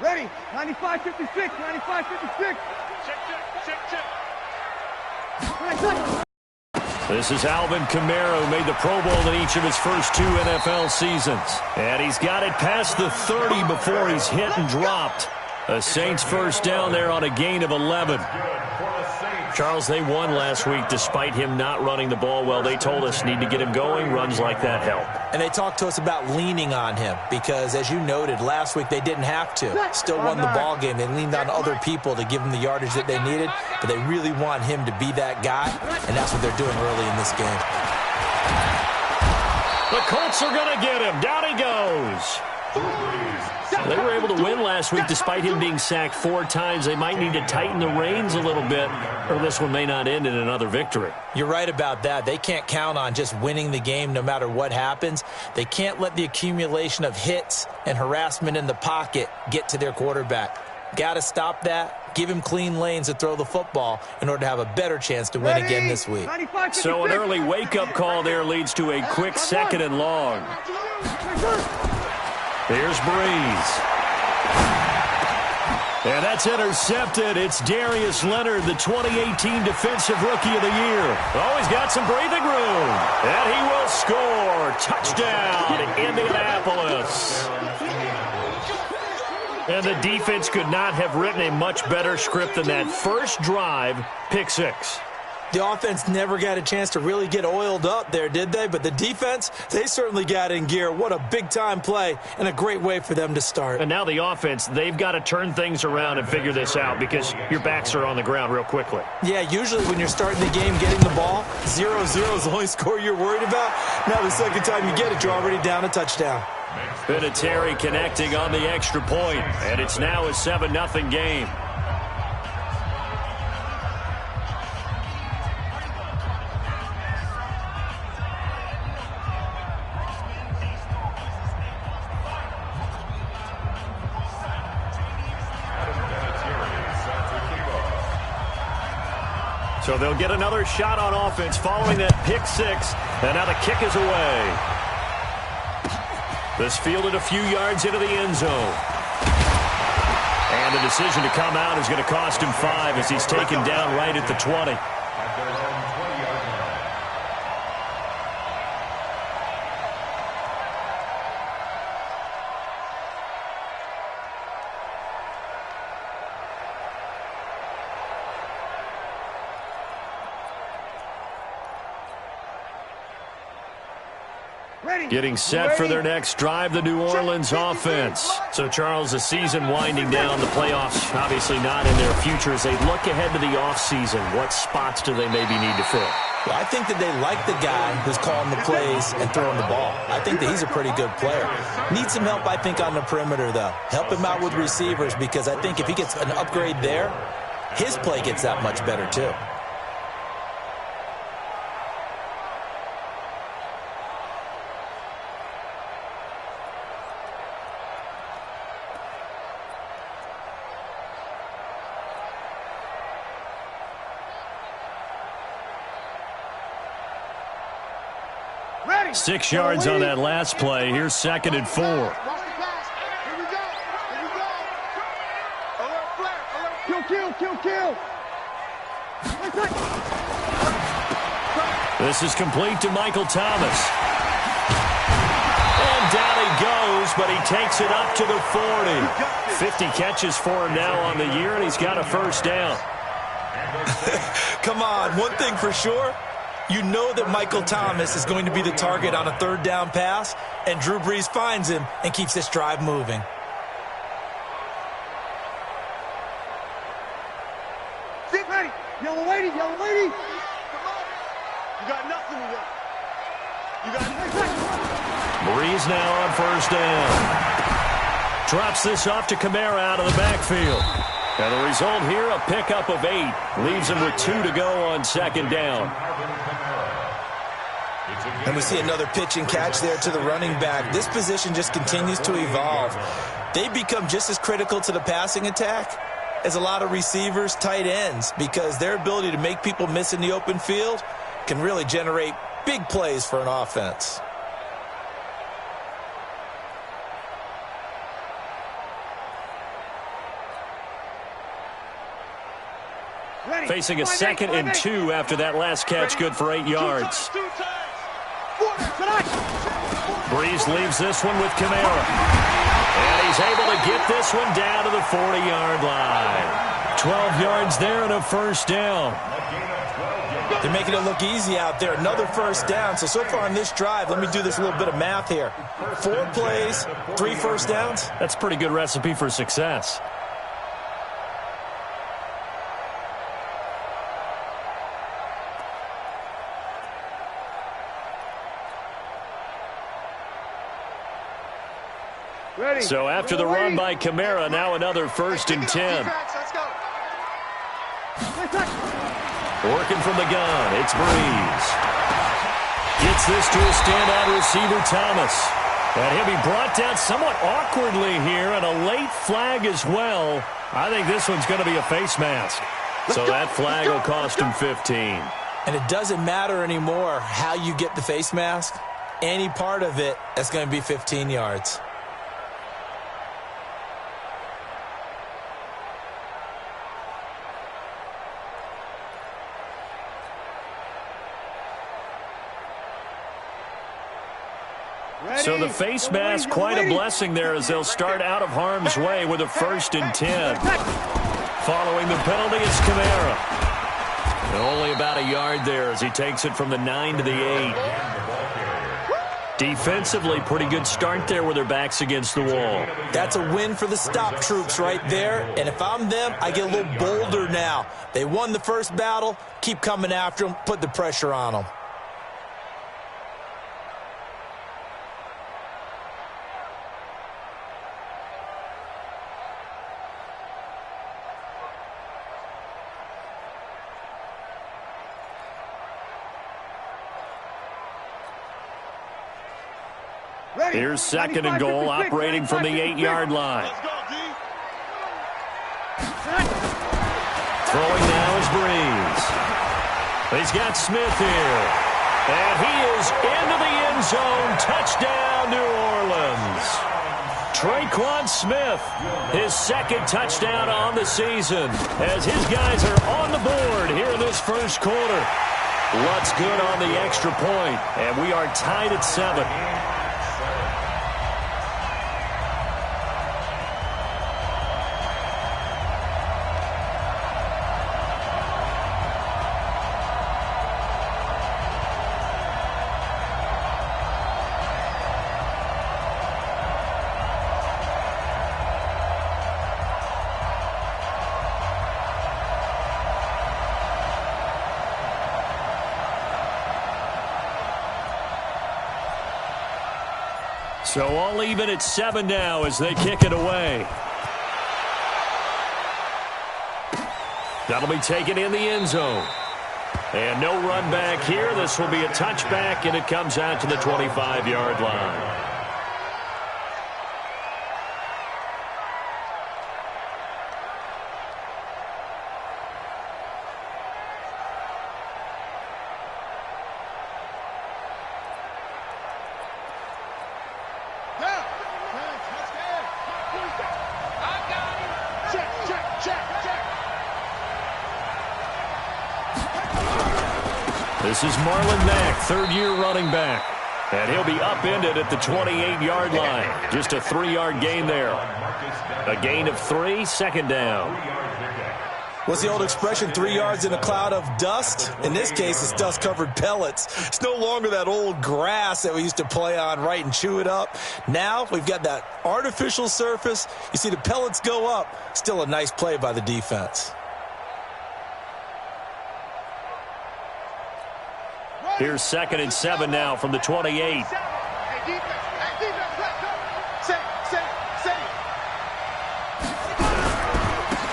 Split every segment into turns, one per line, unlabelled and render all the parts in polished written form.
Ready, 95-56, 95-56.
This is Alvin Kamara, who made the Pro Bowl in each of his first 2 NFL seasons. And he's got it past the 30 before he's hit and dropped. A Saints first down there on a gain of 11. Charles, they won last week despite him not running the ball well. They told us need to get him going. Runs like that help.
And they talked to us about leaning on him because, as you noted, last week they didn't have to. Still won the ball game. They leaned on other people to give them the yardage that they needed, but they really want him to be that guy, and that's what they're doing early in this game.
The Colts are going to get him. Down he goes. They were able to win last week despite him being sacked 4 times. They might need to tighten the reins a little bit, or this one may not end in another victory.
You're right about that. They can't count on just winning the game no matter what happens. They can't let the accumulation of hits and harassment in the pocket get to their quarterback. Got to stop that. Give him clean lanes to throw the football in order to have a better chance to win again this week.
So an early wake-up call there leads to a quick 2nd and long. Here's Breeze. And that's intercepted. It's Darius Leonard, the 2018 Defensive Rookie of the Year. Oh, he's got some breathing room. And he will score. Touchdown, Indianapolis. And the defense could not have written a much better script than that first drive, pick 6.
The offense never got a chance to really get oiled up there, did they? But the defense, they certainly got in gear. What a big-time play and a great way for them to start.
And now the offense, they've got to turn things around and figure this out because your backs are on the ground real quickly.
Yeah, usually when you're starting the game getting the ball, 0-0 is the only score you're worried about. Now the second time you get it, you're already down a touchdown.
Vinatieri connecting on the extra point, and it's now a 7-0 game. So they'll get another shot on offense following that pick 6, and now the kick is away. This fielded a few yards into the end zone. And the decision to come out is going to cost him 5 as he's taken down right at the 20. Getting set for their next drive, the New Orleans offense. So, Charles, the season winding down, the playoffs obviously not in their future. As they look ahead to the offseason, what spots do they maybe need to fill?
Well, I think that they like the guy who's calling the plays and throwing the ball. I think that he's a pretty good player. Needs some help, I think, on the perimeter, though. Help him out with receivers because I think if he gets an upgrade there, his play gets that much better, too.
Ready.
6 yards on that last play. Here's 2nd and 4.
Kill.
This is complete to Michael Thomas. And down he goes, but he takes it up to the 40. 50 catches for him now on the year, and he's got a first down.
Come on, one thing for sure. You know that Michael Thomas is going to be the target on a 3rd down pass, and Drew Brees finds him and keeps this drive moving.
Sit ready. Yellow lady. Come on. You got nothing to do. You got nothing.
Brees now on first down. Drops this off to Kamara out of the backfield. And the result here, a pickup of 8. Leaves him with 2 to go on 2nd down.
And we see another pitch and catch there to the running back. This position just continues to evolve. They become just as critical to the passing attack as a lot of receivers, tight ends, because their ability to make people miss in the open field can really generate big plays for an offense.
Facing a 2nd and 2 after that last catch, good for 8 yards. Breeze leaves this one with Kamara. And he's able to get this one down to the 40-yard line. 12 yards there and a first down.
They're making it look easy out there. Another first down. So far on this drive, let me do this little bit of math here. 4 plays, 3 first downs.
That's a pretty good recipe for success. So after the run by Kamara, now another 1st and 10. Working from the gun, it's Breeze. Gets this to a standout receiver, Thomas. And he'll be brought down somewhat awkwardly here, and a late flag as well. I think this one's going to be a face mask. So that flag will cost him 15.
And it doesn't matter anymore how you get the face mask. Any part of it, that's going to be 15 yards.
So the face mask, quite a blessing there as they'll start out of harm's way with a 1st and 10. Following the penalty, it's Kamara. And only about a yard there as he takes it from the 9 to the 8. Defensively, pretty good start there with their backs against the wall.
That's a win for the stop troops right there. And if I'm them, I get a little bolder now. They won the first battle. Keep coming after them. Put the pressure on them.
Here's 2nd and goal, operating from the 8-yard line. Throwing now is Breeze. He's got Smith here. And he is into the end zone. Touchdown, New Orleans. Traquan Smith, his 2nd touchdown on the season, as his guys are on the board here in this first quarter. Lutz good on the extra point, and we are tied at 7. So all even at 7 now as they kick it away. That'll be taken in the end zone. And no run back here. This will be a touchback, and it comes out to the 25-yard line. This is Marlon Mack, 3rd-year running back. And he'll be upended at the 28-yard line. Just a 3-yard gain there. A gain of 3, 2nd down.
What's the old expression, 3 yards in a cloud of dust? In this case, it's dust-covered pellets. It's no longer that old grass that we used to play on, right, and chew it up. Now we've got that artificial surface. You see the pellets go up. Still a nice play by the defense.
Here's 2nd and 7 now from the 28.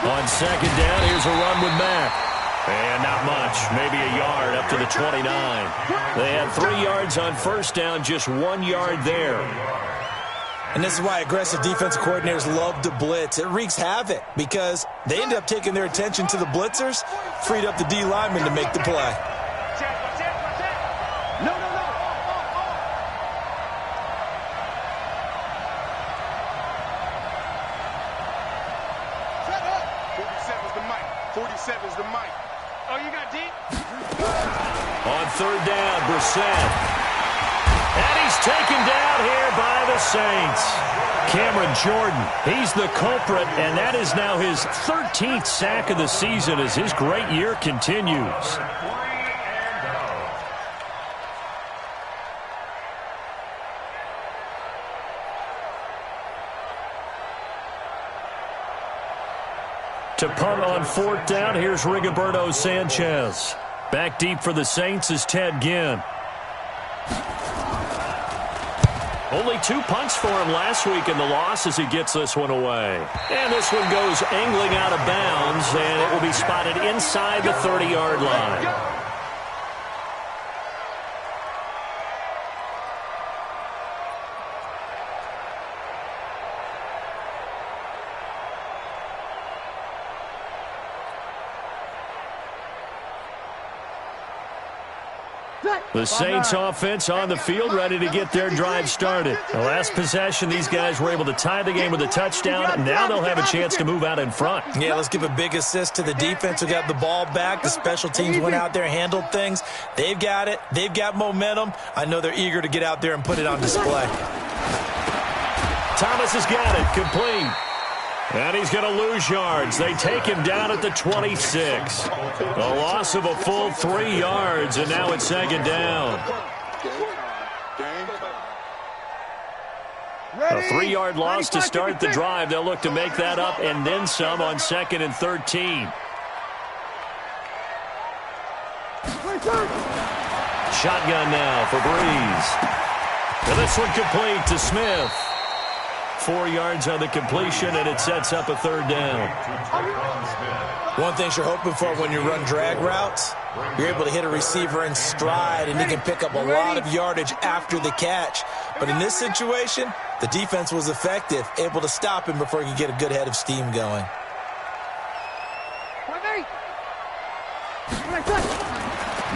On 2nd down, here's a run with Mack. And not much, maybe a yard up to the 29. They had 3 yards on 1st down, just 1 yard there.
And this is why aggressive defensive coordinators love to blitz. It wreaks havoc because they end up taking their attention to the blitzers, freed up the D lineman to make the play.
47's the mic. Oh, you got deep?
On third down, Brissett. And he's taken down here by the Saints. Cameron Jordan, he's the culprit, and that is now his 13th sack of the season as his great year continues. To punt on fourth down, here's Rigoberto Sanchez. Back deep for the Saints is Ted Ginn. Only 2 punts for him last week in the loss as he gets this one away. And this one goes angling out of bounds, and it will be spotted inside the 30-yard line. The Saints offense on the field, ready to get their drive started. The last possession, these guys were able to tie the game with a touchdown. Now they'll have a chance to move out in front.
Yeah, let's give a big assist to the defense who got the ball back. The special teams went out there, handled things. They've got it. They've got momentum. I know they're eager to get out there and put it on display.
Thomas has got it, complete. And he's going to lose yards. They take him down at the 26. A loss of a full 3 yards, and now it's second down. A 3-yard loss to start the drive. They'll look to make that up and then some on 2nd and 13. Shotgun now for Breeze. And this one complete to Smith. 4 yards on the completion, and it sets up a third down.
One thing you're hoping for when you run drag routes, you're able to hit a receiver in stride, and he can pick up a lot of yardage after the catch. But in this situation, the defense was effective, able to stop him before he could get a good head of steam going.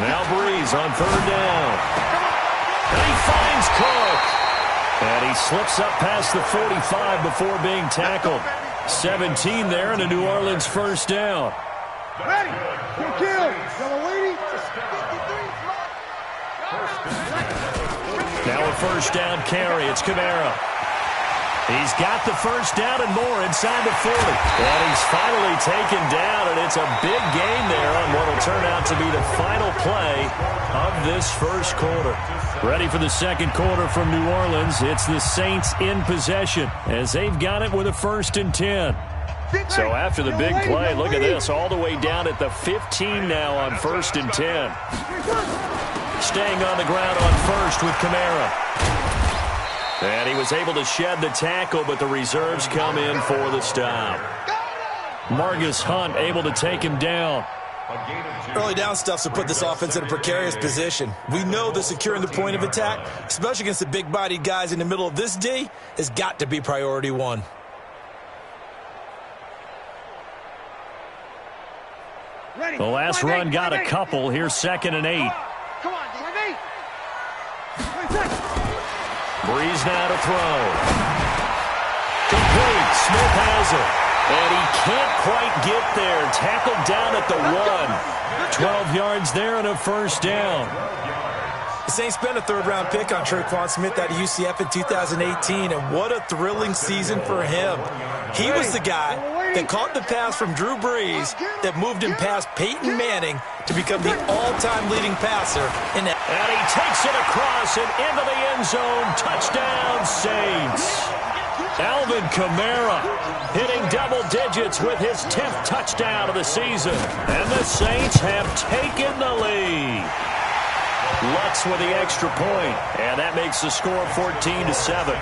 Now Breeze on third down. And he finds Cook. And he slips up past the 45 before being tackled. 17 there and a New Orleans first down.
Ready. Good kill. Yellow lady.
Now a first down carry. It's Kamara. He's got the first down and more inside the 40. And he's finally taken down, and it's a big gain there on what will turn out to be the final play of this first quarter. Ready for the second quarter from New Orleans. It's the Saints in possession as they've got it with a 1st and 10. So after the big play, look at this, all the way down at the 15 now on 1st and 10. Staying on the ground on first with Kamara. And he was able to shed the tackle, but the reserves come in for the stop. Margus Hunt able to take him down.
Early down stuffs will put this offense in a precarious position. We know that securing the point of attack, especially against the big-bodied guys in the middle of this D, has got to be priority one.
The last run got a couple. Here's 2nd and 8.
Come on,
Breeze now to throw. Complete. Smith has it. And he can't quite get there. Tackled down at the 1. 12 yards there and a first down.
The Saints spent a third-round pick on Tre'Quan Smith out of UCF in 2018, and what a thrilling season for him. He was the guy that caught the pass from Drew Brees that moved him past Peyton Manning to become the all-time leading passer in that.
And he takes it across and into the end zone. Touchdown, Saints. Alvin Kamara hitting double digits with his 10th touchdown of the season. And the Saints have taken the lead. Lutz with the extra point, and that makes the score 14-7.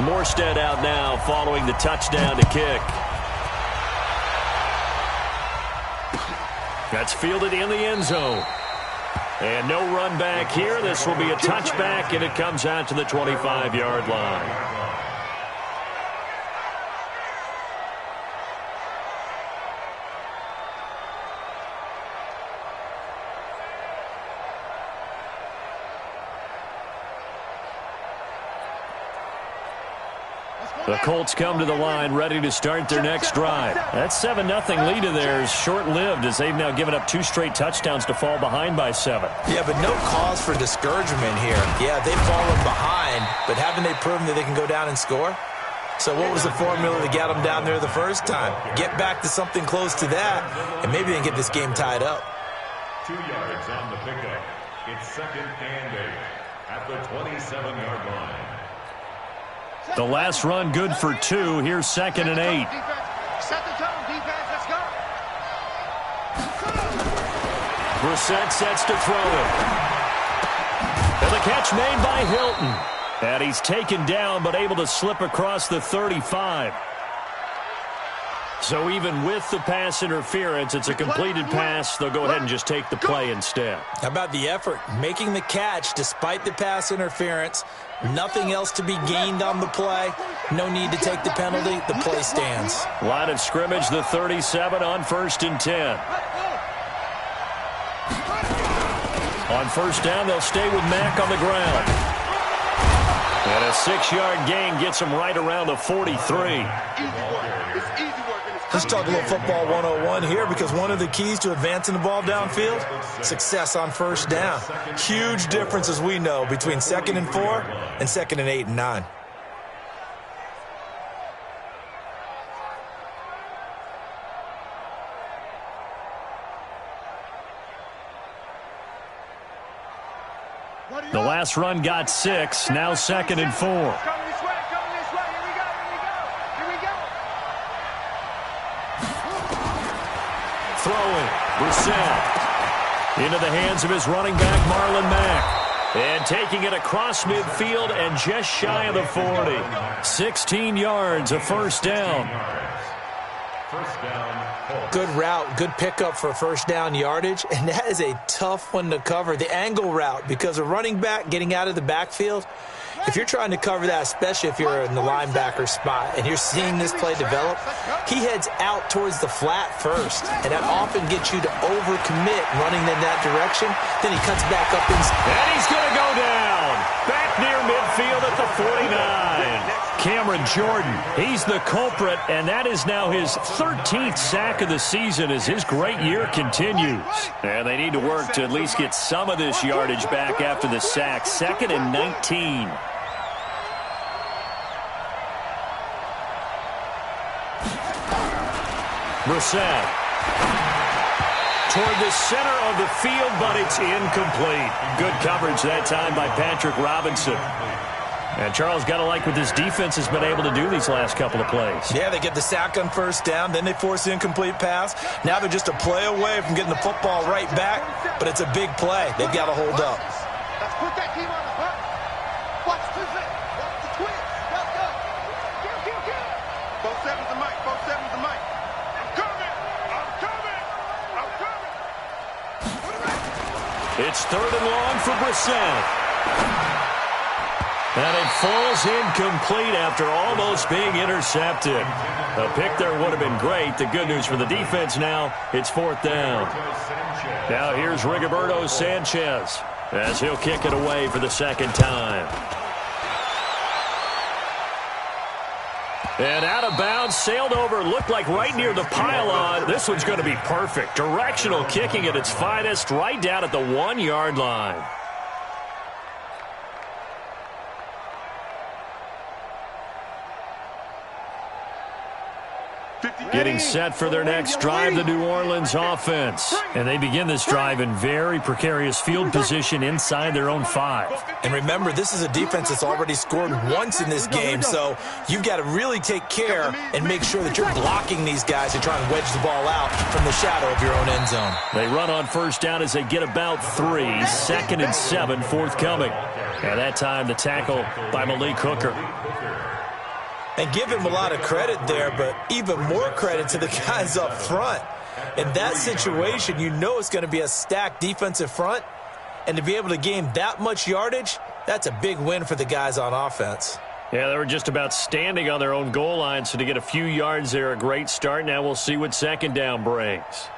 Morstead out now following the touchdown to kick. That's fielded in the end zone. And no run back here. This will be a touchback, and it comes out to the 25-yard line. The Colts come to the line ready to start their next drive. That 7-0 lead of theirs short-lived as they've now given up 2 straight touchdowns to fall behind by 7.
Yeah, but no cause for discouragement here. Yeah, they've fallen behind, but haven't they proven that they can go down and score? So what was the formula to get them down there the first time? Get back to something close to that, and maybe they can get this game tied up.
2 yards on the pickup. It's 2nd and 8 at the 27-yard line.
The last run good for 2. Here's 2nd and 8.
Set the tone, defense. Let's go.
Brissett sets to throw it. And the catch made by Hilton. And he's taken down but able to slip across the 35. So even with the pass interference, it's a completed pass. They'll go ahead and just take the play instead.
How about the effort? Making the catch despite the pass interference. Nothing else to be gained on the play. No need to take the penalty. The play stands.
Line of scrimmage, the 37 on 1st and 10. On 1st down, they'll stay with Mack on the ground. And a 6-yard gain gets him right around the 43.
Let's talk a little football 101 here, because one of the keys to advancing the ball downfield, success on 1st down. Huge difference, as we know, between 2nd and 4 and 2nd and 8 and 9.
The last run got 6. Now 2nd and 4.
Coming this way. Here we go.
Throwing. Brissett. Into the hands of his running back, Marlon Mack. And taking it across midfield and just shy of the 40. 16 yards, a 1st down.
First down.
Good route, good pickup for 1st down yardage, and that is a tough one to cover. The angle route, because a running back getting out of the backfield, if you're trying to cover that, especially if you're in the linebacker spot and you're seeing this play develop, he heads out towards the flat first, and that often gets you to overcommit running in that direction. Then he cuts back up inside.
And he's going to go down. Back near midfield at the 49. Cameron Jordan, he's the culprit, and that is now his 13th sack of the season as his great year continues. And they need to work to at least get some of this yardage back after the sack. 2nd and 19. Brissett. Toward the center of the field, but it's incomplete. Good coverage that time by Patrick Robinson. And Charles, got to like what this defense has been able to do these last couple of plays.
Yeah, they get the sack on 1st down, then they force the incomplete pass. Now they're just a play away from getting the football right back, but it's a big play. They've got to hold up.
Let's put that team on the front. Watch this. Watch the twist. Let's go. Kill. 4-7's the mic. 4-7's the mic. I'm coming.
It's 3rd and long for Brissett. And it falls incomplete after almost being intercepted. A pick there would have been great. The good news for the defense now, it's 4th down. Now here's Rigoberto Sanchez as he'll kick it away for the 2nd time. And out of bounds, sailed over, looked like right near the pylon. This one's going to be perfect. Directional kicking at its finest, right down at the 1-yard line. Getting set for their next drive, the New Orleans offense. And they begin this drive in very precarious field position inside their own 5.
And remember, this is a defense that's already scored once in this game, so you've got to really take care and make sure that you're blocking these guys and trying to wedge the ball out from the shadow of your own end zone.
They run on 1st down as they get about 3. 2nd and 7 forthcoming. And that time the tackle by Malik Hooker.
And give him a lot of credit there, but even more credit to the guys up front. In that situation, you know it's going to be a stacked defensive front. And to be able to gain that much yardage, that's a big win for the guys on offense.
Yeah, they were just about standing on their own goal line, so to get a few yards there, a great start. Now we'll see what 2nd down brings.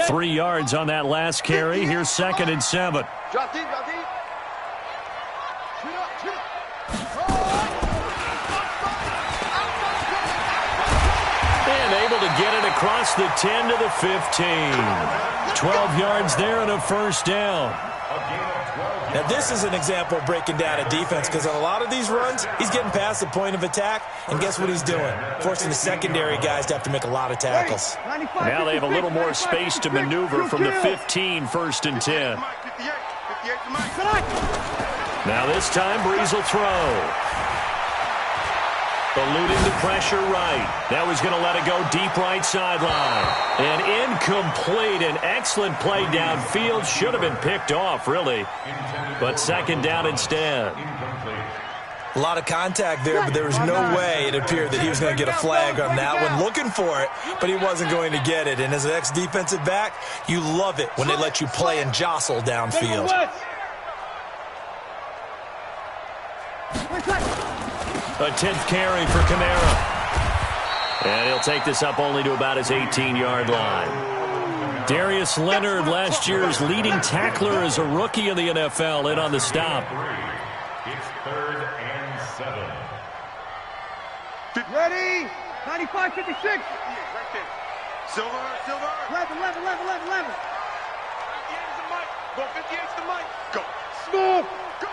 3 yards on that last carry. Here's 2nd and 7.
Drop deep. Shoot up.
get it across the 10 to the 15. 12 yards there and a first down.
Now, this is an example of breaking down a defense because on a lot of these runs, he's getting past the point of attack, and guess what he's doing? Forcing the secondary guys to have to make a lot of tackles.
Now they have a little more space to maneuver from the 15, first and 10. Now this time, Breeze will throw. Eluding the pressure right. Now he's going to let it go deep right sideline. And incomplete. An excellent play downfield. Should have been picked off, really. But second down instead.
A lot of contact there, but there was no way it appeared that he was going to get a flag on that one. Looking for it, but he wasn't going to get it. And as an ex-defensive back, you love it when they let you play and jostle downfield.
A 10th carry for Kamara. And he'll take this up only to about his 18-yard line. Darius Leonard, last year's leading tackler as a rookie in the NFL, in on the stop.
It's 3rd and 7.
Ready? 95, 56. Right there. Silver. 11. 58 is the mic. Go 58 is the mic. Go. Smooth. Go.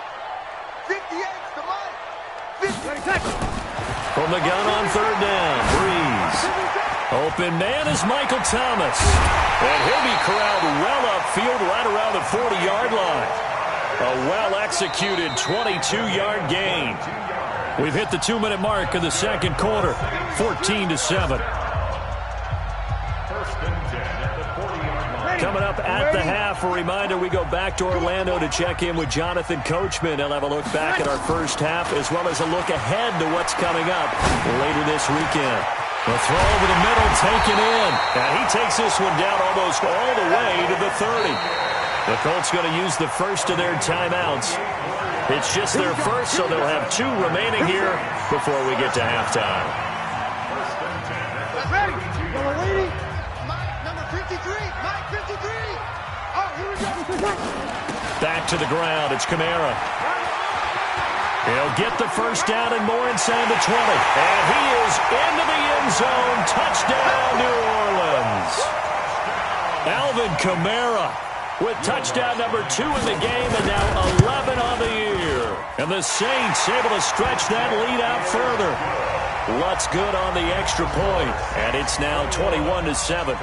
58 is the mic.
From the gun on third down, Breeze. Open man is Michael Thomas. And he'll be corralled well upfield right around the 40-yard line. A well-executed 22-yard gain. We've hit the 2-minute mark of the second quarter, 14-7. Coming up at the half, a reminder, we go back to Orlando to check in with Jonathan Coachman. He'll have a look back at our first half as well as a look ahead to what's coming up later this weekend. The throw over the middle taken in. And he takes this one down almost all the way to the 30. The Colts going to use the first of their timeouts. It's just their first, so they'll have 2 remaining here before we get to halftime.
Ready? Mike, number 53. Mike, 53. Oh, here we go.
Back to the ground. It's Kamara. He'll get the first down and more inside the 20. And he is into the end zone. Touchdown, New Orleans. Alvin Kamara with touchdown number 2 in the game and now 11 on the year. And the Saints able to stretch that lead out further. Lutz good on the extra point. And it's now 21-7.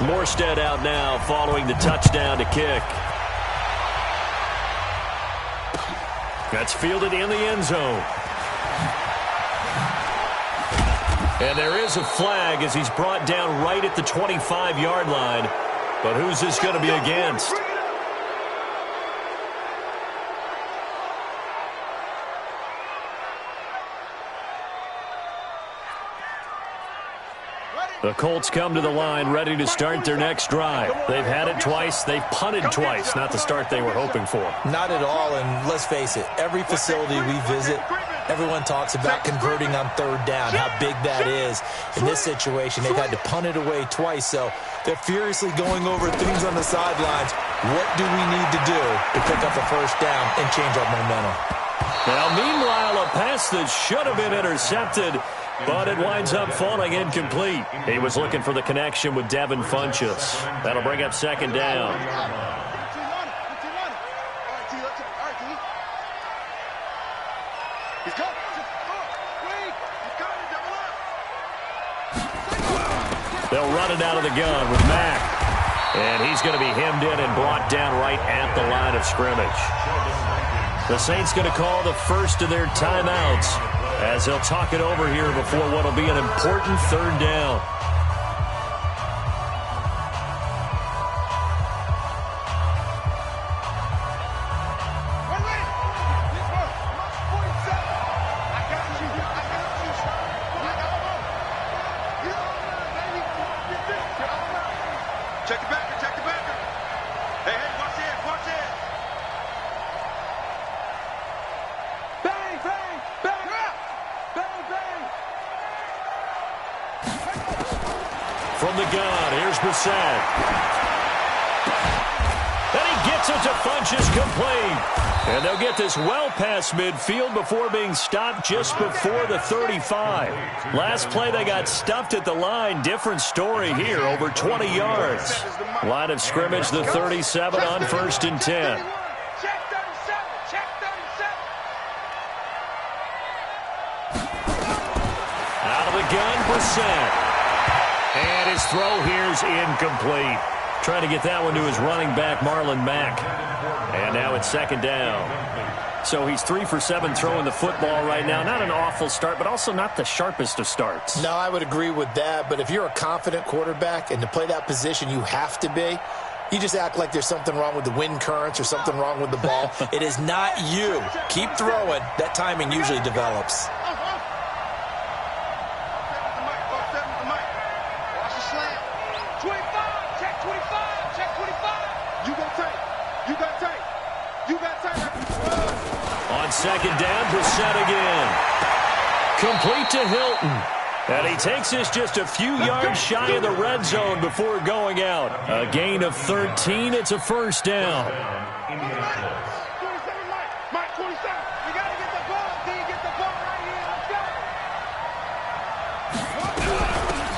Morstead out now following the touchdown to kick. That's fielded in the end zone. And there is a flag as he's brought down right at the 25-yard line. But who's this going to be against? The Colts come to the line ready to start their next drive. They've had it twice. They've punted twice. Not the start they were hoping for.
Not at all, and let's face it, every facility we visit, everyone talks about converting on third down, how big that is. In this situation, they've had to punt it away twice, so they're furiously going over things on the sidelines. What do we need to do to pick up a first down and change our momentum?
Now, meanwhile, a pass that should have been intercepted, but it winds up falling incomplete. He was looking for the connection with Devin Funchess. That'll bring up second down. They'll run it out of the gun with Mack. And he's going to be hemmed in and brought down right at the line of scrimmage. The Saints going to call the first of their timeouts as they'll talk it over here before what will be an important third down.
Check the backer, check the backer. Hey, watch it, watch it. Bang, bang, bang, bang, bang.
From the gun, here's Brissett. And he gets it to Funchess complete. And they'll get this well past midfield before being stopped just before the 35. Last play, they got stuffed at the line. Different story here, over 20 yards. Line of scrimmage, the 37 on 1st and 10. Out of the gun, Brissett. And his throw here's incomplete. Trying to get that one to his running back, Marlon Mack. And now it's 2nd down. So he's 3 for 7 throwing the football right now. Not an awful start, but also not the sharpest of starts.
No, I would agree with that. But if you're a confident quarterback and to play that position you have to be, you just act like there's something wrong with the wind currents or something wrong with the ball. It is not you. Keep throwing. That timing usually develops.
On 2nd down, Brissett again. Complete to Hilton. And he takes this just a few yards shy of the red zone before going out. A gain of 13. It's a 1st down.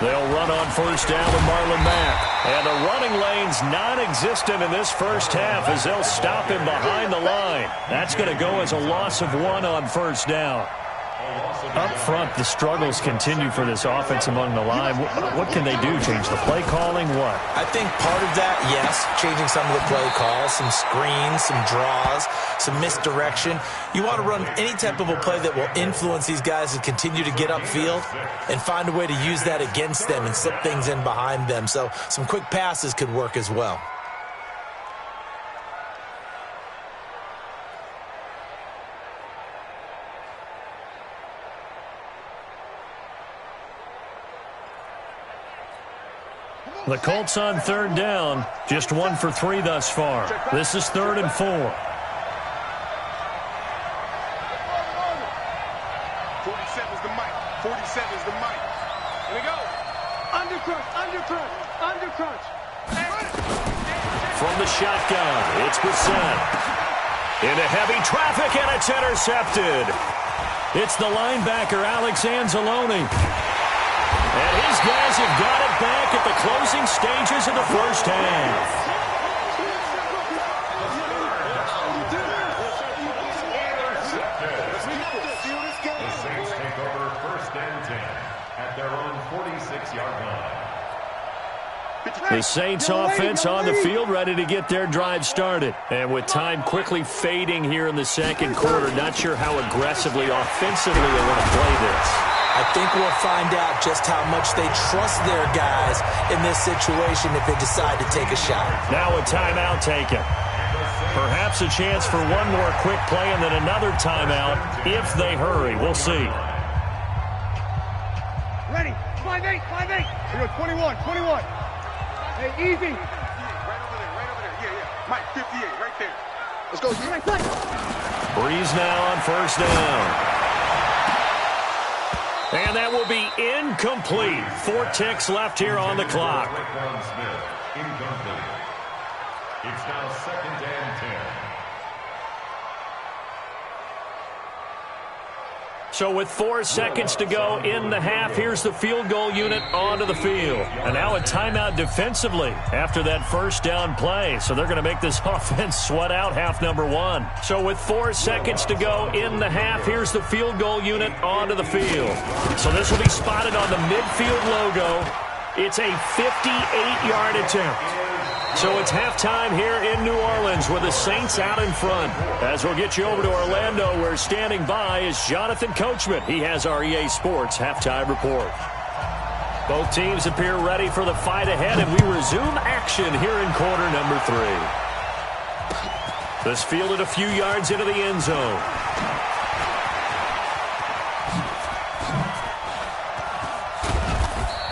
They'll run on 1st down with Marlon Mack. And the running lane's non-existent in this first half as they'll stop him behind the line. That's going to go as a loss of 1 on 1st down. Up front, the struggles continue for this offense among the line. What can they do? Change the play calling? What?
I think part of that, yes, changing some of the play calls, some screens, some draws, some misdirection. You want to run any type of a play that will influence these guys and continue to get upfield and find a way to use that against them and slip things in behind them. So some quick passes could work as well.
The Colts on 3rd down, just 1 for 3 thus far. This is 3rd and 4.
47 is the mic. 47 is the mic. Here we go. Undercrunch, undercrunch, undercrunch.
From the shotgun, it's Brissett. Into heavy traffic, and it's intercepted. It's the linebacker, Alex Anzalone. And his guys have got it back at the closing stages of the first half.
The Saints take over 1st and 10 at their own 46-yard line.
The Saints offense on the field, ready to get their drive started. And with time quickly fading here in the 2nd quarter, not sure how aggressively, offensively they want to play this.
I think we'll find out just how much they trust their guys in this situation if they decide to take a shot.
Now a timeout taken. Perhaps a chance for one more quick play and then another timeout if they hurry. We'll see.
Ready. 5-8, 5-8. Here, 21, 21. Hey, easy. Right over there. Yeah. Mike, 58, right there. Let's go.
Breeze now on 1st down. And that will be incomplete. 4 ticks left here on the clock.
Incomplete. It's now 2nd and 10.
So with 4 seconds to go in the half, here's the field goal unit onto the field. And now a timeout defensively after that 1st down play. So they're going to make this offense sweat out half number 1. So with 4 seconds to go in the half, here's the field goal unit onto the field. So this will be spotted on the midfield logo. It's a 58-yard attempt. So it's halftime here in New Orleans with the Saints out in front. As we'll get you over to Orlando, where standing by is Jonathan Coachman. He has our EA Sports halftime report. Both teams appear ready for the fight ahead, and we resume action here in quarter number 3. This fielded a few yards into the end zone.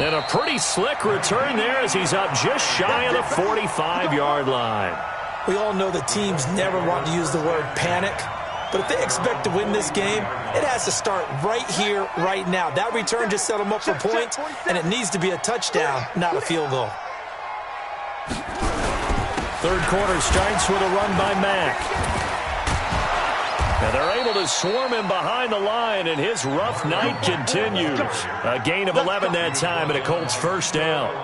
And a pretty slick return there as he's up just shy of the 45-yard line.
We all know the teams never want to use the word panic, but if they expect to win this game, it has to start right here, right now. That return just set them up for points, and it needs to be a touchdown, not a field goal.
3rd quarter starts with a run by Mack. And they're able to swarm him behind the line, and his rough night continues. A gain of 11 that time, and a Colts first down.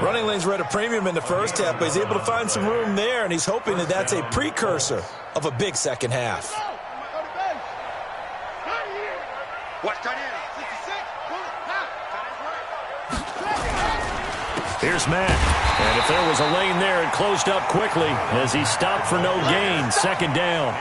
Running lanes were at a premium in the first half, but he's able to find some room there, and he's hoping that that's a precursor of a big second half.
Watch tight end.
Here's Matt. And if there was a lane there, it closed up quickly as he stopped for no gain. Second down.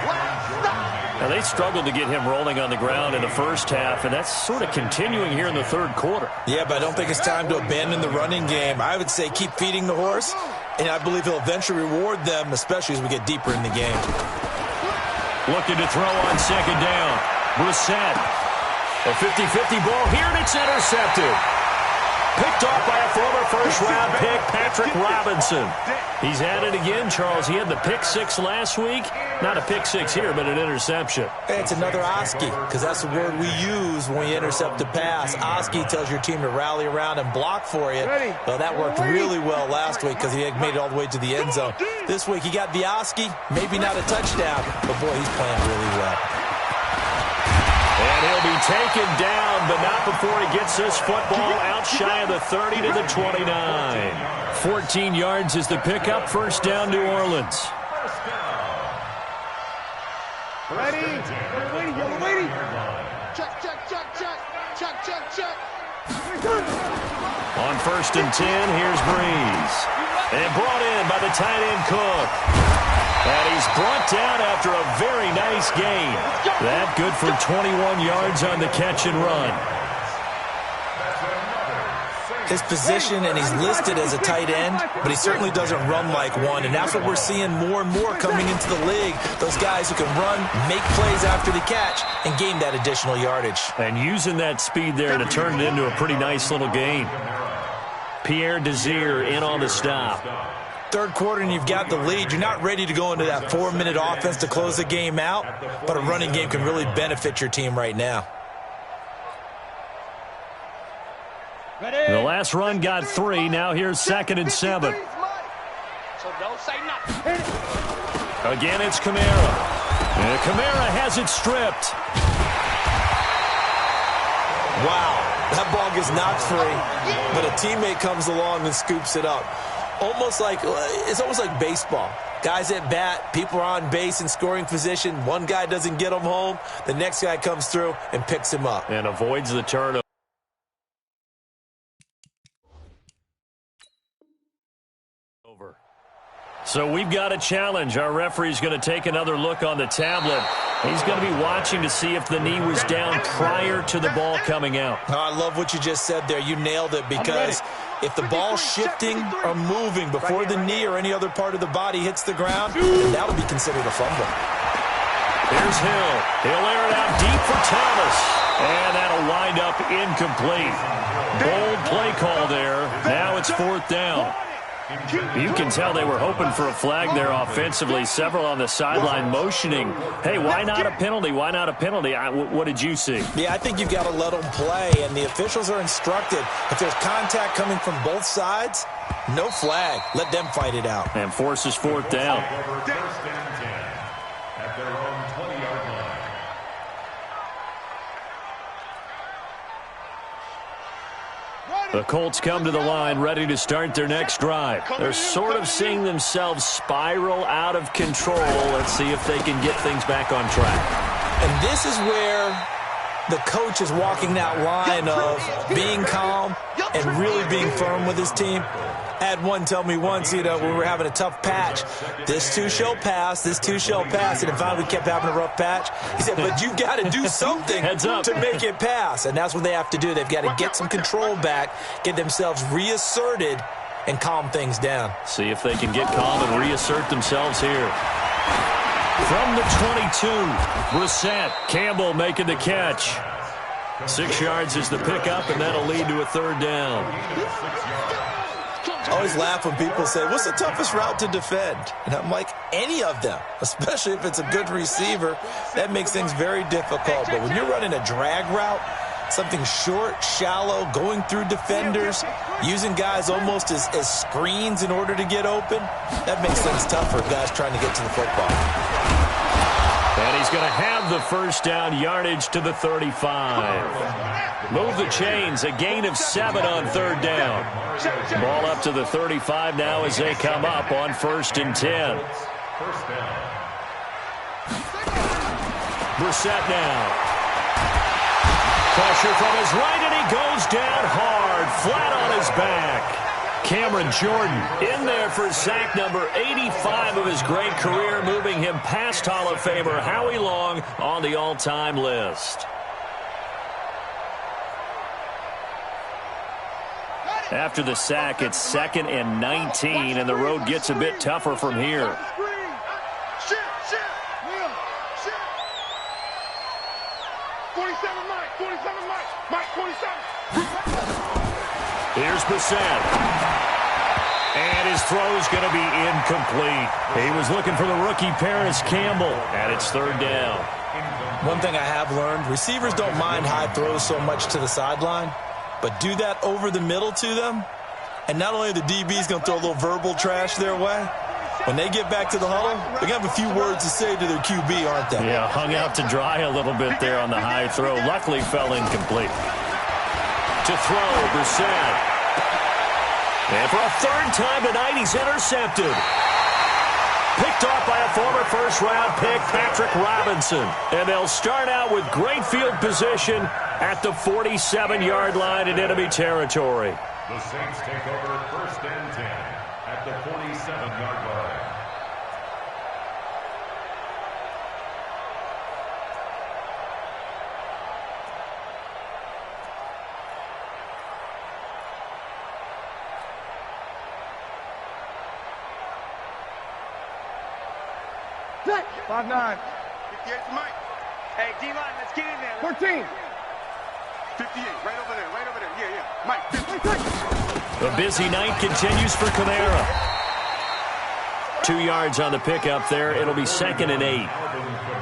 Now, they struggled to get him rolling on the ground in the first half, and that's sort of continuing here in the third quarter.
Yeah, but I don't think it's time to abandon the running game. I would say keep feeding the horse, and I believe he'll eventually reward them, especially as we get deeper in the game.
Looking to throw on second down. Brissett. A 50-50 ball here, and it's intercepted. Picked off by a former first-round pick, Patrick Robinson. He's at it again, Charles. He had the pick six last week. Not a pick six here, but an interception.
Hey, it's another Oski, because that's the word we use when we intercept a pass. Oski tells your team to rally around and block for you. Well, that worked really well last week because he made it all the way to the end zone. This week he got the Oski, maybe not a touchdown, but boy, he's playing really well.
And he'll be taken down, but not before he gets this football out shy of the 30 to the 29. 14 yards is the pickup. First down, New Orleans.
Ready? Yellow waiting. Check.
On first and 10, here's Breeze. And brought in by the tight end Cook. And he's brought down after a very nice gain. That good for 21 yards on the catch and run.
His position, and he's listed as a tight end, but he certainly doesn't run like one, and that's what we're seeing more and more coming into the league. Those guys who can run, make plays after the catch, and gain that additional yardage.
And using that speed there to turn it into a pretty nice little gain. Pierre Desir in on the stop.
Third quarter and you've got the lead. You're not ready to go into that 4-minute offense to close the game out, but a running game can really benefit your team right now.
The last run got 3. Now here's 2nd and 7.
So don't say nothing.
Again, it's Kamara. And Kamara has it stripped.
Wow, that ball gets knocked free, but a teammate comes along and scoops it up. It's almost like baseball. Guys at bat, people are on base in scoring position. One guy doesn't get him home. The next guy comes through and picks him up.
And avoids the turnover. So we've got a challenge. Our referee's going to take another look on the tablet. He's going to be watching to see if the knee was down prior to the ball coming out.
Oh, I love what you just said there. You nailed it, because if the ball's shifting or moving before the knee or any other part of the body hits the ground, then that'll be considered a fumble.
Here's Hill. He'll air it out deep for Thomas. And that'll wind up incomplete. Bold play call there. Now it's 4th down. You can tell they were hoping for a flag there offensively. Several on the sideline motioning, hey, why not a penalty? Why not a penalty? What did you see?
Yeah, I think you've got to let them play, and the officials are instructed. If there's contact coming from both sides, no flag. Let them fight it out.
And forces 4th down.
First and 10 at their own 20-yard line.
The Colts come to the line ready to start their next drive. They're sort of seeing themselves spiral out of control. Let's see if they can get things back on track.
And this is where the coach is walking that line of being calm and really being firm with his team. I had one tell me once, when we were having a tough patch, this too shall pass, this too shall pass, and finally we kept having a rough patch. He said, but you've got to do something to make it pass, and that's what they have to do. They've got to get some control back, get themselves reasserted, and calm things down.
See if they can get calm and reassert themselves here. From the 22, Brissett. Campbell making the catch. 6 yards is the pickup, and that'll lead to a 3rd down.
I always laugh when people say, what's the toughest route to defend? And I'm like, any of them, especially if it's a good receiver. That makes things very difficult. But when you're running a drag route, something short, shallow, going through defenders, using guys almost as screens in order to get open, that makes things tough for guys trying to get to the football.
And he's going to have the first down, yardage to the 35. Move the chains, a gain of 7 on third down. Ball up to the 35 now as they come up on 1st and 10.
First down.
Brissett now. Pressure from his right, and he goes down hard, flat on his back. Cameron Jordan in there for sack number 85 of his great career, moving him past Hall of Famer Howie Long on the all-time list. After the sack, it's 2nd and 19, and the road gets a bit tougher from here. Here's Brissett. And his throw's going to be incomplete. He was looking for the rookie Paris Campbell, and it's 3rd down.
One thing I have learned, receivers don't mind high throws so much to the sideline, but do that over the middle to them, and not only are the DBs going to throw a little verbal trash their way, when they get back to the huddle, they're going to have a few words to say to their QB, aren't they?
Yeah, hung out to dry a little bit there on the high throw. Luckily fell incomplete. To throw, Brissett. And for a 3rd time tonight, he's intercepted. Picked off by a former first-round pick, Patrick Robinson. And they'll start out with great field position at the 47-yard line in enemy territory.
The Saints take over 1st and 10 at the 47-yard line.
Set. 5'9". 58 to Mike. Hey, D-line, let's get in there. 14. 58, right over there, right over there. Yeah, yeah. Mike, 50.
A busy night continues for Kamara. 2 yards on the pickup there. It'll be 2nd and 8.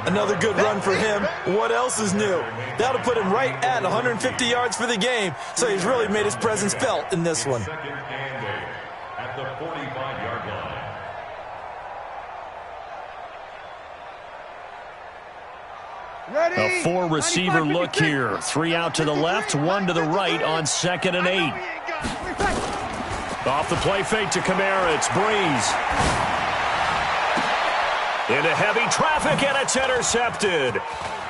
Another good run for him. What else is new? That'll put him right at 150 yards for the game, so he's really made his presence felt in this one.
2nd and 8 at the 45-yard line.
A 4-receiver look here. 3 out to the left, 1 to the right on 2nd and 8. Off the play fake to Kamara. It's Breeze. Into heavy traffic, and it's intercepted.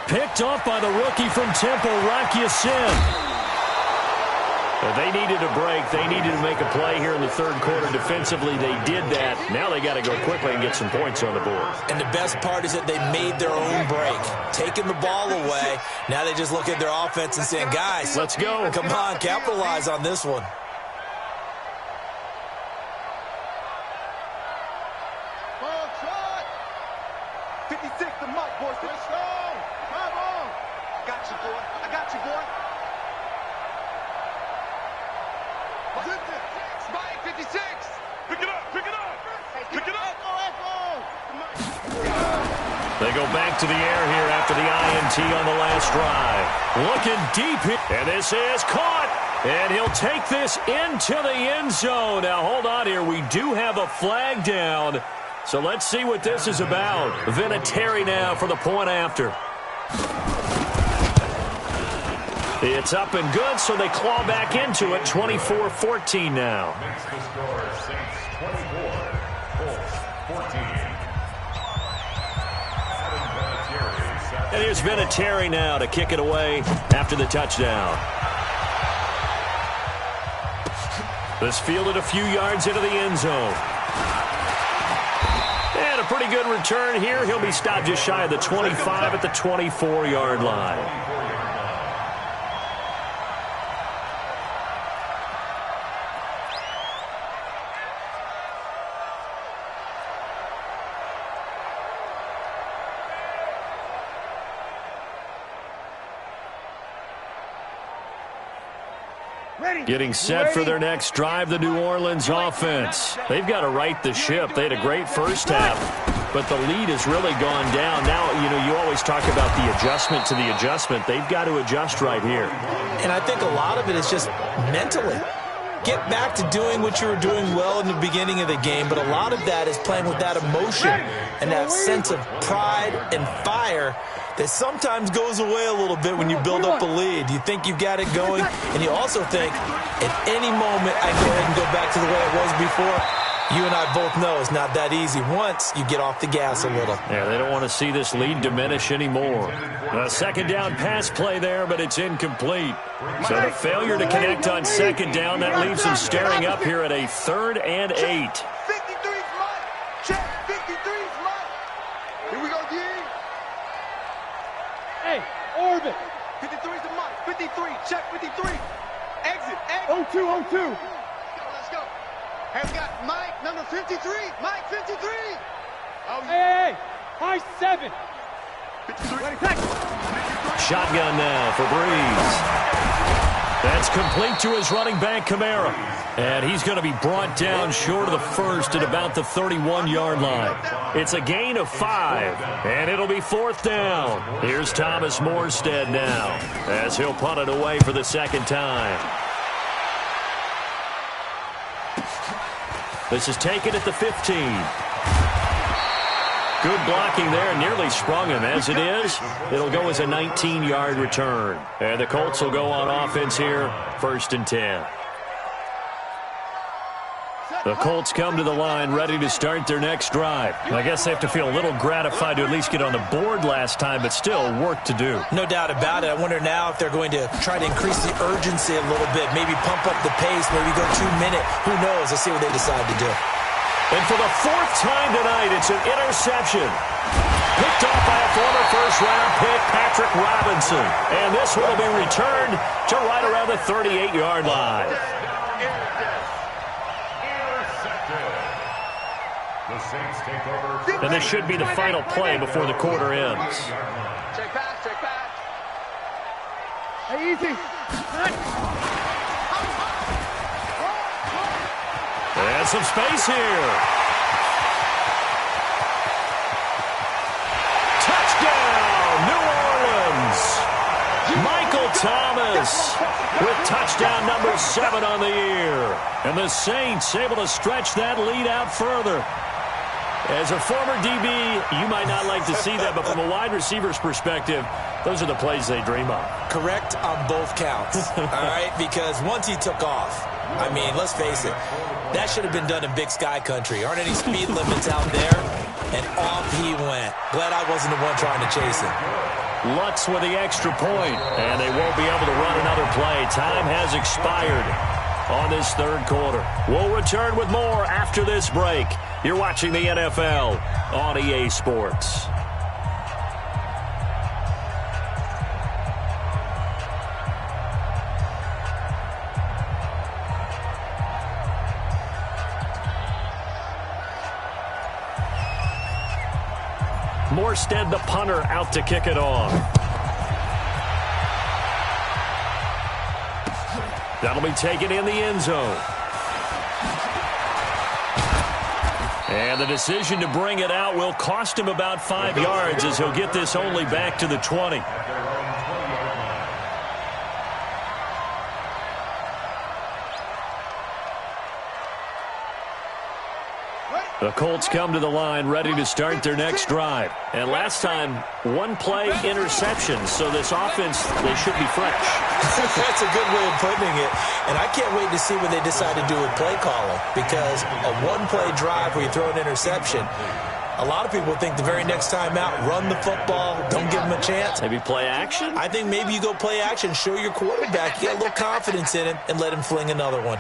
Picked off by the rookie from Temple, Rock Ya-Sin. They needed a break. They needed to make a play here in the 3rd quarter. Defensively, they did that. Now they got to go quickly and get some points on the board.
And the best part is that they made their own break, taking the ball away. Now they just look at their offense and saying, guys,
let's go.
Come on, capitalize on this one.
Ball shot. 56 to Mike, boys. Let's go. Come on. I got you, boy. I got you, boy. Mike, 56. Pick it up, pick it up. Pick it up.
They go back to the air here after the INT on the last drive. Looking deep here. And this is caught. And he'll take this into the end zone. Now, hold on here. We do have a flag down. So let's see what this is about. Vinatieri now for the point after. It's up and good, so they claw back into it. 24-14 now.
Makes the score Saints 24, Colts 14.
And here's Vinatieri now to kick it away after the touchdown. This fielded a few yards into the end zone. And a pretty good return here. He'll be stopped just shy of the 25 at the 24-yard line. Getting set for their next drive, the New Orleans offense. They've got to right the ship. They had a great first half, but the lead has really gone down. Now, you always talk about the adjustment to the adjustment. They've got to adjust right here.
And I think a lot of it is just mentally. get back to doing what you were doing well in the beginning of the game, but a lot of that is playing with that emotion and that sense of pride and fire that sometimes goes away a little bit when you build up a lead. You think you've got it going, and you also think, at any moment I go ahead and go back to the way it was before. You and I both know it's not that easy once you get off the gas a little.
Yeah, they don't want to see this lead diminish anymore. A second down pass play there, but it's incomplete. So the failure to connect on second down, that leaves them staring up here at a 3rd and 8.
53's mine. Check. 53's mine. Here we go, D.
Hey, orbit.
53's the mic. 53. Check 53. Exit.
0202.
Let's go. Has got Mike, number 53. Mike, 53. Oh,
Hey, high 7.
53.
Shotgun now for Breeze. That's complete to his running back, Kamara. And he's going to be brought down short of the first at about the 31-yard line. It's a gain of 5, and it'll be 4th down. Here's Thomas Morstead now, as he'll punt it away for the second time. This is taken at the 15. Good blocking there, nearly sprung him. As it is, it'll go as a 19-yard return. And the Colts will go on offense here, 1st and 10. The Colts come to the line ready to start their next drive. I guess they have to feel a little gratified to at least get on the board last time, but still work to do.
No doubt about it. I wonder now if they're going to try to increase the urgency a little bit, maybe pump up the pace, maybe go 2-minute. Who knows? Let's see what they decide to do.
And for the 4th time tonight, it's an interception. Picked off by a former first-round pick, Patrick Robinson. And this one will be returned to right around the 38-yard line.
The Saints take over.
And this should be the final play before the quarter ends.
Check pass, check pass.
Hey, easy.
And some space here. Touchdown, New Orleans. Michael Thomas with touchdown number 7 on the year. And the Saints able to stretch that lead out further. As a former DB, you might not like to see that, but from a wide receiver's perspective, those are the plays they dream of.
Correct on both counts, all right? Because once he took off, I mean, let's face it, that should have been done in Big Sky country. Aren't any speed limits out there? And off he went. Glad I wasn't the one trying to chase him.
Lutz with the extra point, and they won't be able to run another play. Time has expired on this 3rd quarter. We'll return with more after this break. You're watching the NFL on EA Sports. Morstead, the punter, out to kick it off. That'll be taken in the end zone. And the decision to bring it out will cost him about 5 yards as he'll get this only back to the 20. The Colts come to the line ready to start their next drive. And last time, 1-play interception, so this offense, they should be fresh.
That's a good way of putting it. And I can't wait to see what they decide to do with play calling, because a 1-play drive where you throw an interception, a lot of people think the very next time out, run the football, don't give them a chance.
Maybe play action?
I think maybe you go play action, show your quarterback, get a little confidence in him, and let him fling another one.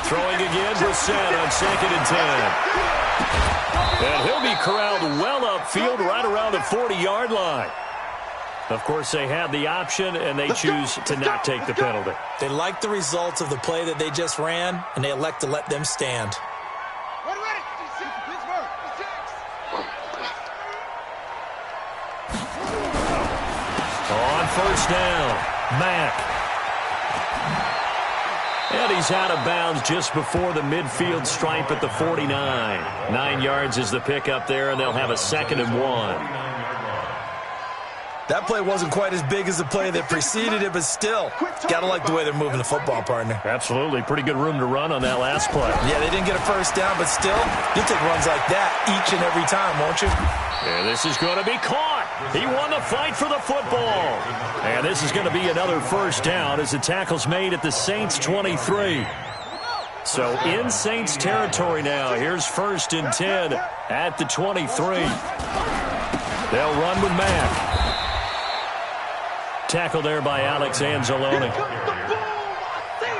Throwing again, Brissett on 2nd and 10. And he'll be corralled well upfield right around the 40-yard line. Of course, they have the option, and they choose to not take the penalty.
They like the results of the play that they just ran, and they elect to let them stand.
On 1st down, Mack. And he's out of bounds just before the midfield stripe at the 49. 9 yards is the pickup there, and they'll have a 2nd and 1.
That play wasn't quite as big as the play that preceded it, but still, got to like the way they're moving the football, partner.
Absolutely. Pretty good room to run on that last play.
Yeah, they didn't get a first down, but still, you'll take runs like that each and every time, won't you?
And this is going to be caught. He won the fight for the football. And this is going to be another first down as the tackle's made at the Saints 23. So in Saints territory now. Here's 1st and 10 at the 23. They'll run with Mack. Tackle there by Alex Anzalone.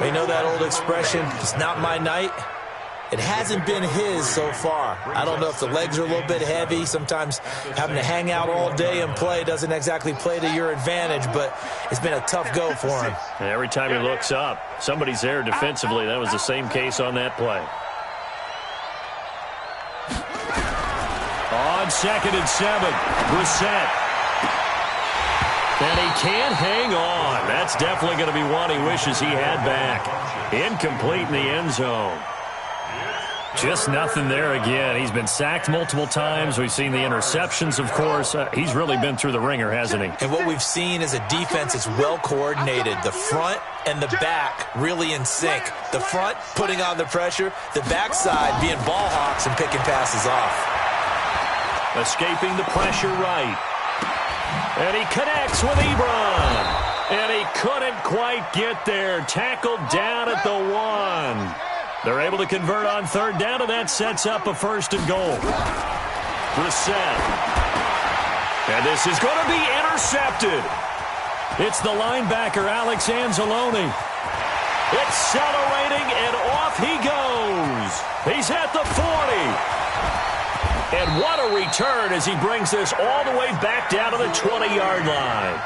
You know that old expression, it's not my night? It hasn't been his so far. I don't know if the legs are a little bit heavy. Sometimes having to hang out all day and play doesn't exactly play to your advantage, but it's been a tough go for him.
And every time he looks up, somebody's there defensively. That was the same case on that play. On 2nd and 7, Brissett. And he can't hang on. That's definitely going to be one he wishes he had back. Incomplete in the end zone. Just nothing there again. He's been sacked multiple times. We've seen the interceptions, of course. He's really been through the ringer, hasn't he?
And what we've seen is a defense that's well coordinated. The front and the back really in sync. The front putting on the pressure. The backside being ball hawks and picking passes off.
Escaping the pressure right. And he connects with Ebron. And he couldn't quite get there. Tackled down at the 1. They're able to convert on 3rd down, and that sets up a 1st and goal. Brissett. And this is going to be intercepted. It's the linebacker, Alex Anzalone. Accelerating, and off he goes. He's at the 40. And what a return as he brings this all the way back down to the 20-yard line.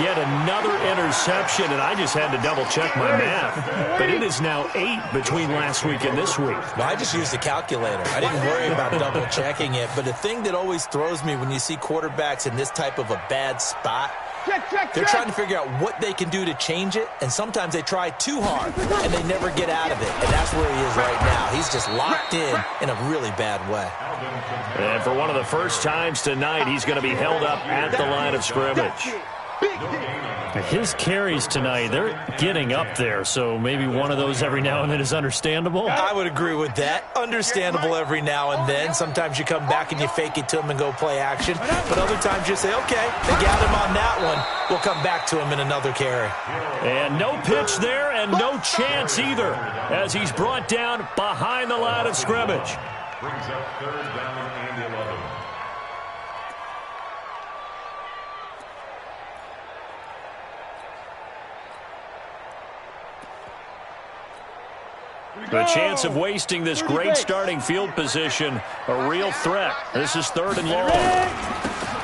Yet another interception, and I just had to double-check my math. But it is now 8 between last week and this week.
Well, I just used a calculator. I didn't worry about double-checking it. But the thing that always throws me when you see quarterbacks in this type of a bad spot, they're trying to figure out what they can do to change it, and sometimes they try too hard, and they never get out of it. And that's where he is right now. He's just locked in a really bad way.
And for one of the first times tonight, he's going to be held up at the line of scrimmage. His carries tonight, they're getting up there, so maybe one of those every now and then is understandable.
I would agree with that. Understandable every now and then. Sometimes you come back and you fake it to him and go play action. But other times you say, okay, they got him on that one. We'll come back to him in another carry.
And no pitch there and no chance either as he's brought down behind the line of scrimmage.
Brings up 3rd down and 11.
The chance of wasting this great starting field position, a real threat. This is 3rd and long.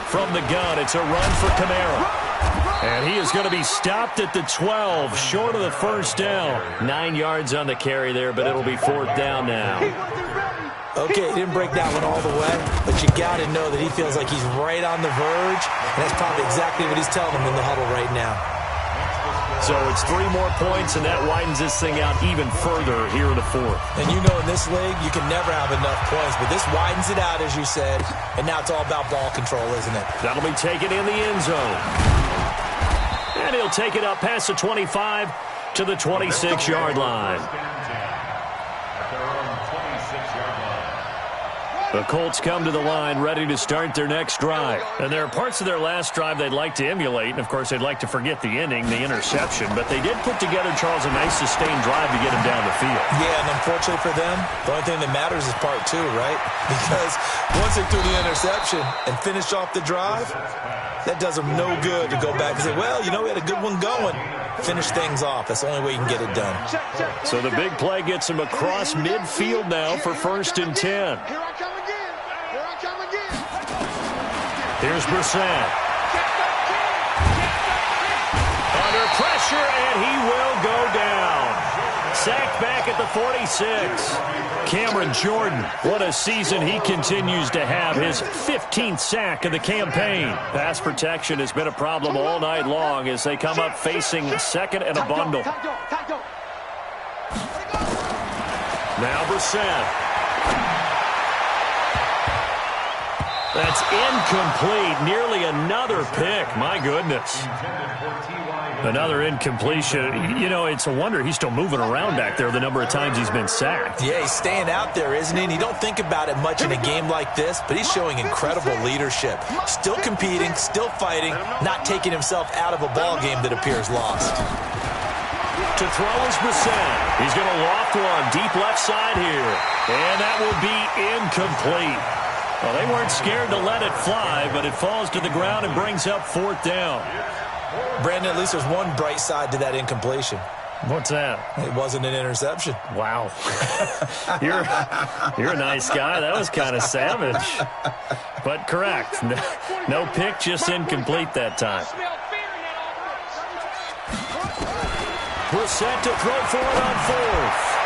From the gun, it's a run for Kamara. And he is going to be stopped at the 12, short of the 1st down. 9 yards on the carry there, but it'll be 4th down now.
Okay, he didn't break that one all the way, but you got to know that he feels like he's right on the verge, and that's probably exactly what he's telling them in the huddle right now.
So it's 3 more points, and that widens this thing out even further here in the 4th.
And you know in this league, you can never have enough points, but this widens it out, as you said, and now it's all about ball control, isn't it?
That'll be taken in the end zone. And he'll take it up past the 25 to the 26-yard line. The Colts come to the line ready to start their next drive. And there are parts of their last drive they'd like to emulate. And, of course, they'd like to forget the ending, the interception. But they did put together, Charles, a nice sustained drive to get him down the field.
Yeah, and unfortunately for them, the only thing that matters is part 2, right? Because once they threw the interception and finished off the drive, that does them no good to go back and say, well, you know, we had a good one going. Finish things off. That's the only way you can get it done.
So the big play gets him across midfield now for 1st and 10. Here's Brissett. Under pressure, and he will go down. Sacked back at the 46. Cameron Jordan, what a season he continues to have. His 15th sack of the campaign. Pass protection has been a problem all night long as they come up facing 2nd and a bundle. Now Brissett. That's incomplete. Nearly another pick. My goodness. Another incompletion. You know, it's a wonder he's still moving around back there the number of times he's been sacked.
Yeah, he's staying out there, isn't he? And you don't think about it much in a game like this, but he's showing incredible leadership. Still competing, still fighting, not taking himself out of a ball game that appears lost.
To throw is Brissett. He's going to loft one deep left side here. And that will be incomplete. Well, they weren't scared to let it fly, but it falls to the ground and brings up 4th down.
Brandon, at least there's one bright side to that incompletion.
What's that?
It wasn't an interception.
Wow. You're a nice guy. That was kind of savage. But correct. No pick, just incomplete that time. Brissett to throw for it on 4th.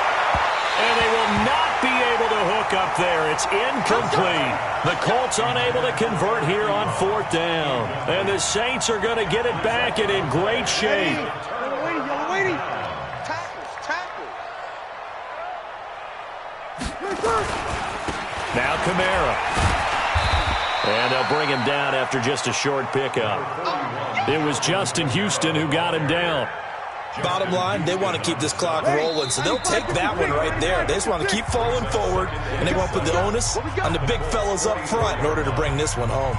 And they will not be able to hook up there. It's incomplete. The Colts unable to convert here on 4th down. And the Saints are going to get it back and in great shape.
Yellow waiting.
Tackle.
Now Kamara. And they'll bring him down after just a short pickup. It was Justin Houston who got him down.
Bottom line, they want to keep this clock rolling, so they'll take that one right there. They just want to keep falling forward, and they want to put the onus on the big fellas up front in order to bring this one home.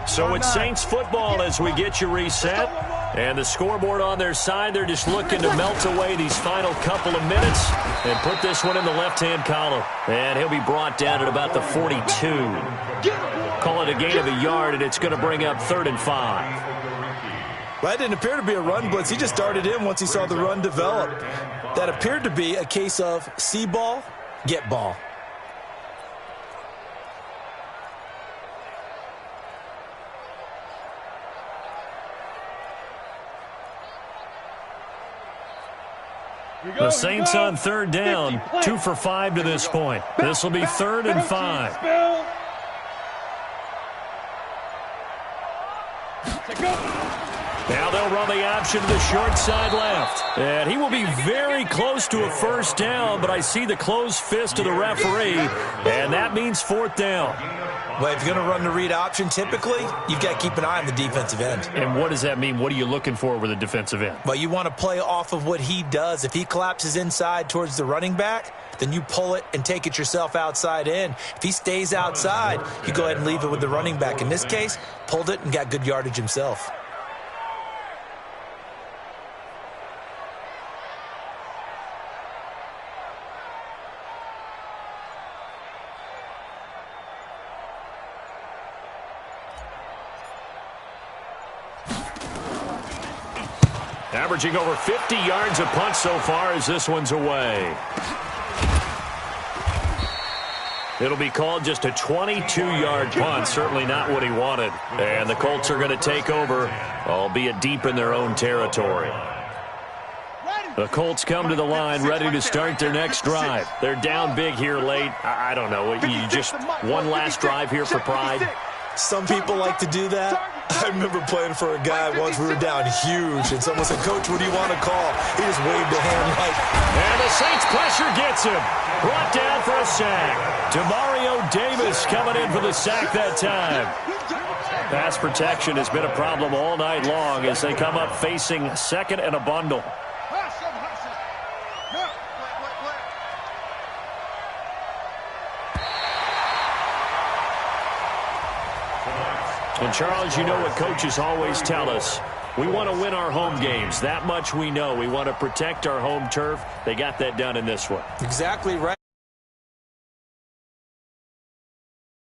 So it's Saints football as we get you reset. And the scoreboard on their side, they're just looking to melt away these final couple of minutes and put this one in the left-hand column. And he'll be brought down at about the 42. Call it a gain of a yard, and it's going to bring up 3rd and 5.
Well, that didn't appear to be a run blitz. He just started in once he saw the run develop. That appeared to be a case of see ball, get ball.
The Saints on 3rd down, 2 for 5 to this point. This will be 3rd and 5. Now they'll run the option to the short side left. And he will be very close to a 1st down, but I see the closed fist of the referee, and that means 4th down.
Well, if you're going to run the read option, typically, you've got to keep an eye on the defensive end.
And what does that mean? What are you looking for with the defensive end?
Well, you want to play off of what he does. If he collapses inside towards the running back, then you pull it and take it yourself outside in. If he stays outside, you go ahead and leave it with the running back. In this case, pulled it and got good yardage himself.
Averaging over 50 yards a punt so far as this one's away. It'll be called just a 22-yard punt. Certainly not what he wanted. And the Colts are going to take over, albeit deep in their own territory. The Colts come to the line ready to start their next drive. They're down big here late. I don't know. You just one last drive here for pride?
Some people like to do that. I remember playing for a guy once. We were down huge, and someone said, "Coach, what do you want to call?" He just waved a hand like...
And the Saints pressure gets him. Brought down for a sack. Demario Davis coming in for the sack that time. Pass protection has been a problem all night long as they come up facing 2nd and a bundle. And, Charles, you know what coaches always tell us. We want to win our home games. That much we know. We want to protect our home turf. They got that done in this one.
Exactly right.